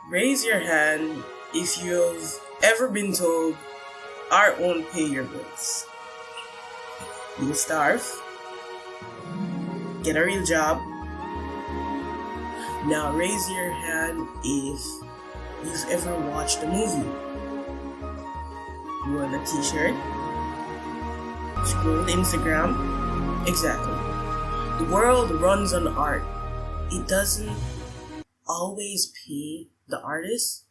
Raise your hand if you've ever been told art won't pay your bills. You'll starve, get a real job. Now raise your hand if you've ever watched a movie. Worn a t-shirt, scrolled Instagram. Exactly. The world runs on art. It doesn't always pay the artist.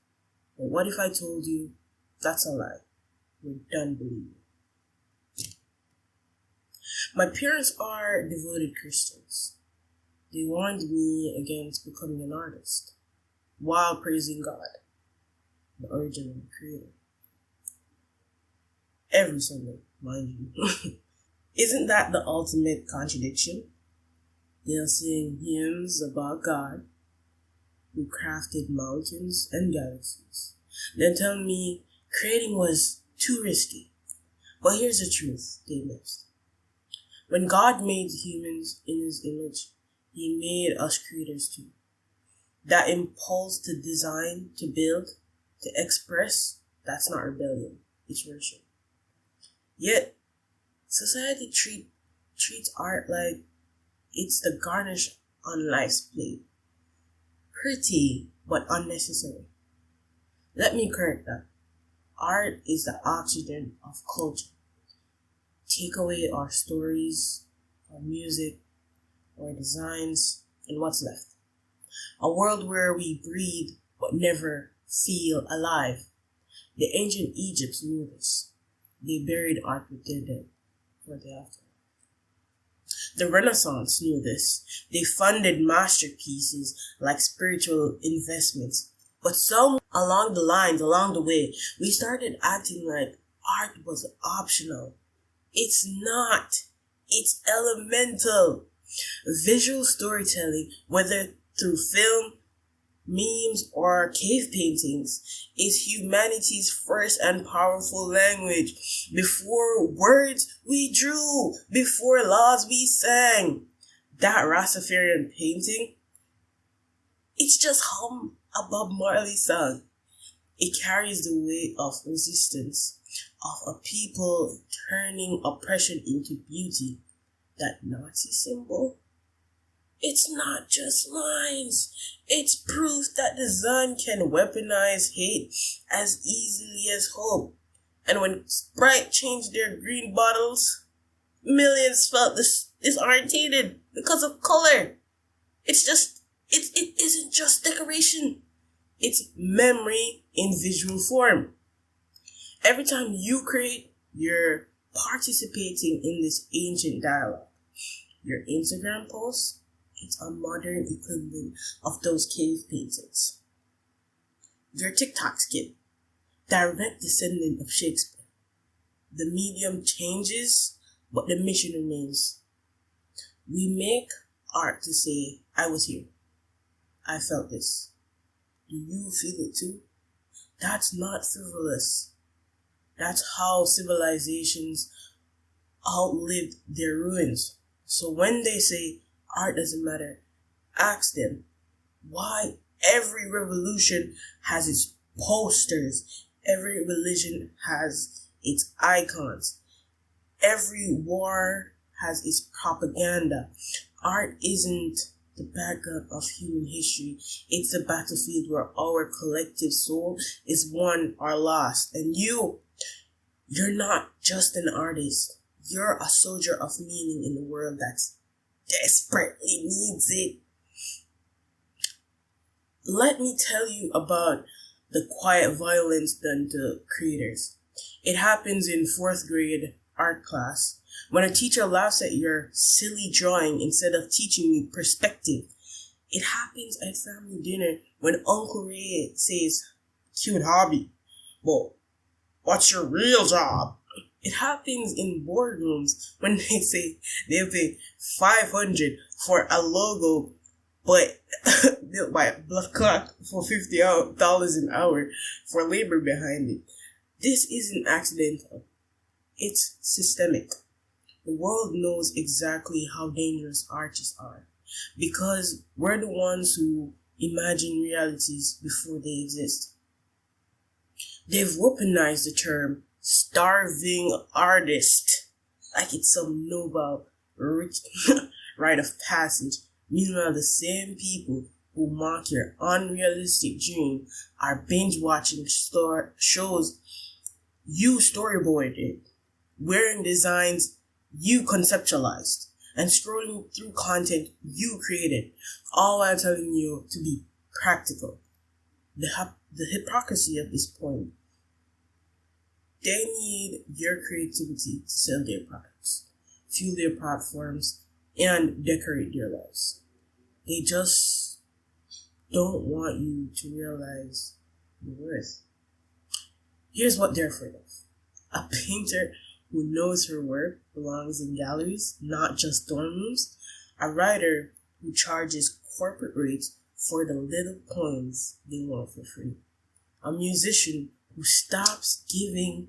But what if I told you that's a lie? You're done believing. My parents are devoted Christians. They warned me against becoming an artist while praising God, the original creator. Every Sunday, mind you. Isn't that the ultimate contradiction? They'll sing hymns about God who crafted mountains and galaxies, then tell me creating was too risky. But here's the truth they missed. When God made humans in his image, he made us creators too. That impulse to design, to build, to express, that's not rebellion, it's worship. Yet, society treats art like it's the garnish on life's plate. Pretty, but unnecessary. Let me correct that. Art is the oxygen of culture. Take away our stories, our music, our designs, and what's left. A world where we breathe but never feel alive. The ancient Egypts knew this. They buried art with their dead for the afterlife. The Renaissance knew this. They funded masterpieces like spiritual investments. But some along the way, we started acting like art was optional. It's not. It's elemental. Visual storytelling, whether through film, memes, or cave paintings, is humanity's first and powerful language. Before words, we drew. Before laws, we sang. That Rastafarian painting, it's just hum a Bob Marley song. It carries the weight of resistance, of a people turning oppression into beauty. That Nazi symbol, it's not just lines. It's proof that design can weaponize hate as easily as hope. And when Sprite changed their green bottles, millions felt disorientated because of color. It isn't just decoration. It's memory in visual form. Every time you create, you're participating in this ancient dialogue. Your Instagram post, it's a modern equivalent of those cave paintings. Your TikTok skit, direct descendant of Shakespeare. The medium changes, but the mission remains. We make art to say, I was here. I felt this. Do you feel it too? That's not frivolous. That's how civilizations outlived their ruins. So when they say art doesn't matter, ask them why every revolution has its posters, every religion has its icons, every war has its propaganda. Art isn't the background of human history. It's the battlefield where our collective soul is won or lost. And you're not just an artist. You're a soldier of meaning in a world that desperately needs it. Let me tell you about the quiet violence done to creators. It happens in 4th grade art class when a teacher laughs at your silly drawing instead of teaching you perspective. It happens at family dinner when Uncle Ray says, cute hobby. Well, what's your real job? It happens in boardrooms when they say they'll pay $500 for a logo, but built by a black clock for $50 an hour for labor behind it. This isn't accidental. It's systemic. The world knows exactly how dangerous artists are because we're the ones who imagine realities before they exist. They've weaponized the term starving artist like it's some noble rich rite of passage. Meanwhile, the same people who mock your unrealistic dream are binge watching shows you storyboarded, wearing designs you conceptualized, and scrolling through content you created, all while telling you to be practical. The hypocrisy at this point. They need your creativity to sell their products, fuel their platforms, and decorate their lives. They just don't want you to realize your worth. Here's what they're afraid of. A painter who knows her work belongs in galleries, not just dorm rooms. A writer who charges corporate rates for the little coins they want for free. A musician who stops giving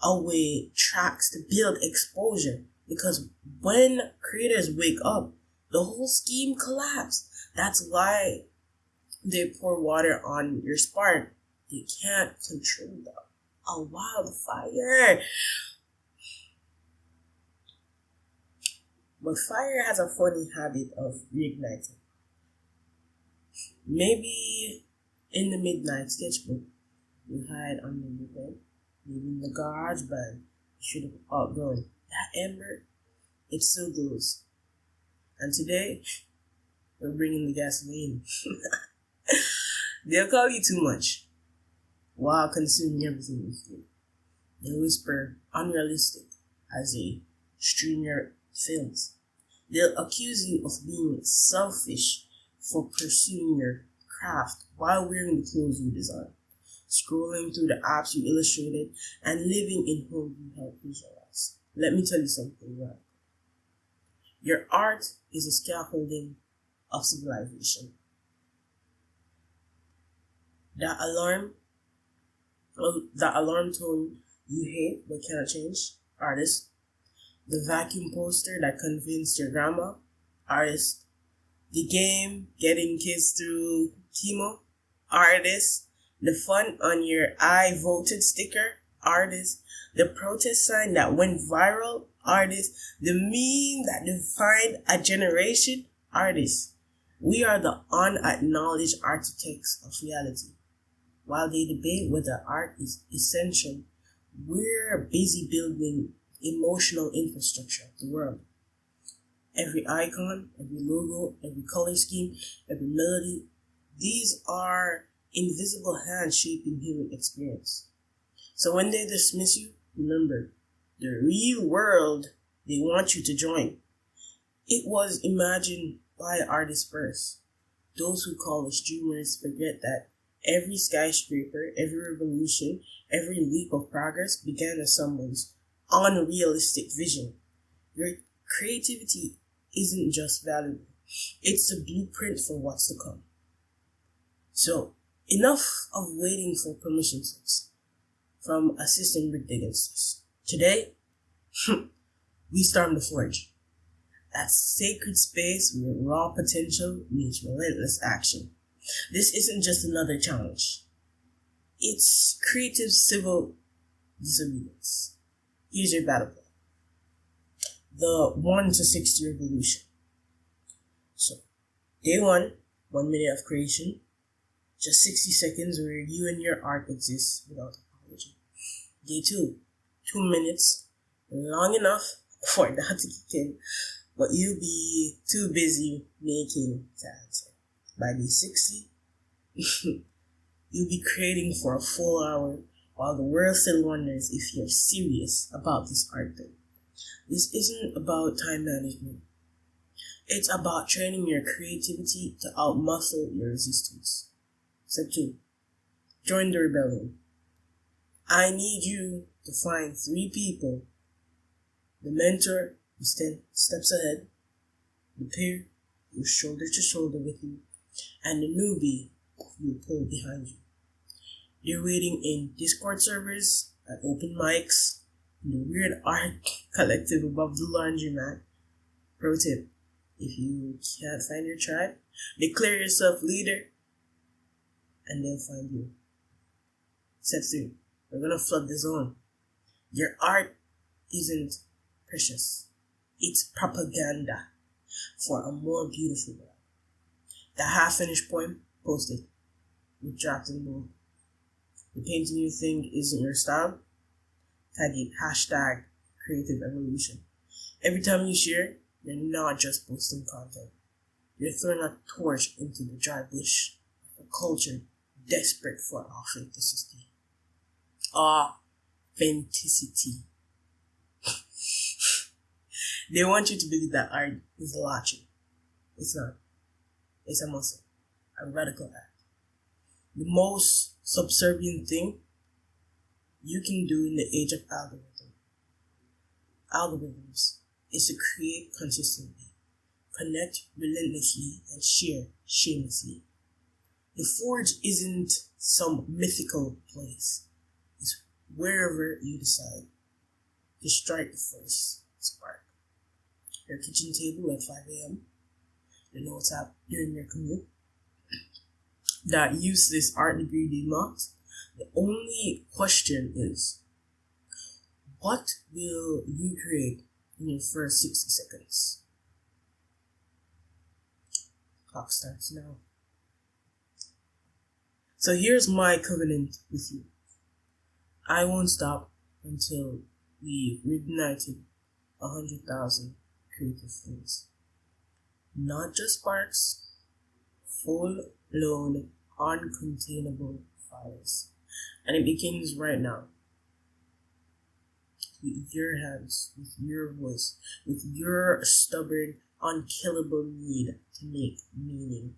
away tracks to build exposure, because when creators wake up, the whole scheme collapses. That's why they pour water on your spark. They can't control a wildfire. But fire has a funny habit of reigniting. Maybe in the midnight sketchbook you hide under your bed, maybe in the garage band you should have outgrown. That ember, it still glows. And today, we're bringing the gasoline. They'll call you too much while consuming everything you feel. They'll whisper unrealistic as they stream your films. They'll accuse you of being selfish for pursuing your craft while wearing the clothes you design, scrolling through the apps you illustrated, and living in homes you help visualize. Let me tell you something right. Your art is a scaffolding of civilization. That alarm tone you hate but cannot change, artist. The vacuum poster that convinced your grandma, artist. The game getting kids through chemo, artist. The fun on your I voted sticker, artist. The protest sign that went viral, artist. The meme that defined a generation, artist. We are the unacknowledged architects of reality. While they debate whether art is essential, we're busy building emotional infrastructure of the world. Every icon, every logo, every color scheme, every melody, these are invisible hands shaping human experience. So when they dismiss you, remember, the real world they want you to join. It was imagined by artists first. Those who call us dreamers forget that every skyscraper, every revolution, every leap of progress began as someone's unrealistic vision. Your creativity isn't just valuable. It's the blueprint for what's to come. So, enough of waiting for permission slips from assistant brick diggers. Today, we storm the forge. That sacred space where raw potential meets relentless action. This isn't just another challenge. It's creative civil disobedience. Here's your battle plan. The 1 to 60 revolution. So, day 1, 1 minute of creation. Just 60 seconds where you and your art exist without apology. Day 2, 2 minutes. Long enough for that to kick in, but you'll be too busy making to answer. By day 60, you'll be creating for a full hour while the world still wonders if you're serious about this art thing. This isn't about time management. It's about training your creativity to outmuscle your resistance. Step 2. Join the rebellion. I need you to find 3 people. The mentor who's 10 steps ahead, the peer who's shoulder to shoulder with you, and the newbie who pull behind you. They're waiting in Discord servers, at open mics, in the weird art collective above the laundromat. Pro tip, If you can't find your tribe, declare yourself leader and they'll find you. Step 3. We're gonna flood the zone. Your art isn't precious. It's propaganda for a more beautiful world. The half-finished poem, post it with dropped in bold. The painting you think isn't your style, tag it hashtag creative evolution. Every time you share, you're not just posting content. You're throwing a torch into the dry bush of a culture desperate for authenticity. Authenticity. They want you to believe that art is lottery. It's not. It's a muscle, a radical act. The most subservient thing you can do in the age of algorithms is to create consistently, connect relentlessly, and share shamelessly. The forge isn't some mythical place. It's wherever you decide to strike the first spark. Your kitchen table at 5 a.m., the notes app during your commute, that useless art degree they mocked. The only question is, what will you create in your first 60 seconds? Clock starts now. So here's my covenant with you. I won't stop until we've reignited 100,000 creative things. Not just sparks, full-blown, uncontainable fires. And it begins right now. With your hands, with your voice, with your stubborn, unkillable need to make meaning.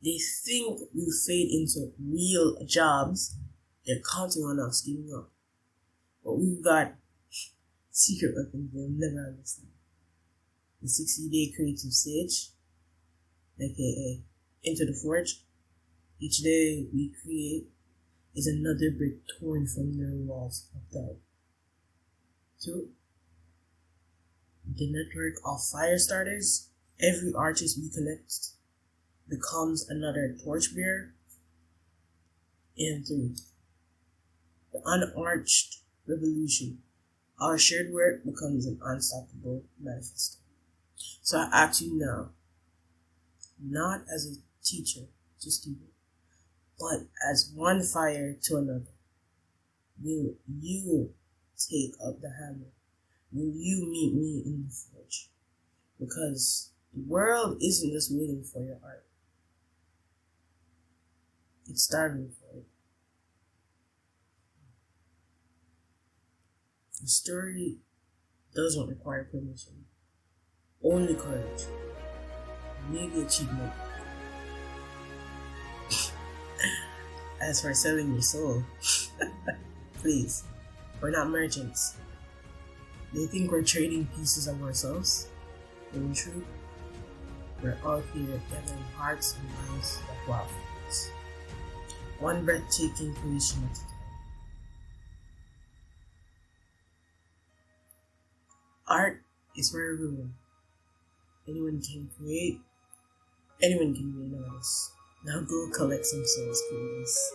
They think we'll fade into real jobs. They're counting on us giving up. But we've got secret weapons they'll never understand. The 60-day creative stage, aka Into the Forge. Each day we create is another brick torn from their walls of doubt. 2. The network of fire starters. Every artist we connect becomes another torchbearer. And 3. The unarched revolution. Our shared work becomes an unstoppable manifesto. So I ask you now, not as a teacher to student, but as one fire to another, will you take up the hammer? Will you meet me in the forge? Because the world isn't just waiting for your art. It's starving for it. The story doesn't require permission, only courage, maybe achievement. As for selling your soul, please, we're not merchants. They think we're trading pieces of ourselves, but in truth, we're all here gathering hearts and minds like wildflowers. One breathtaking creation at a time. Art is for everyone. Anyone can create, anyone can be an artist. Now go collect some souls, please.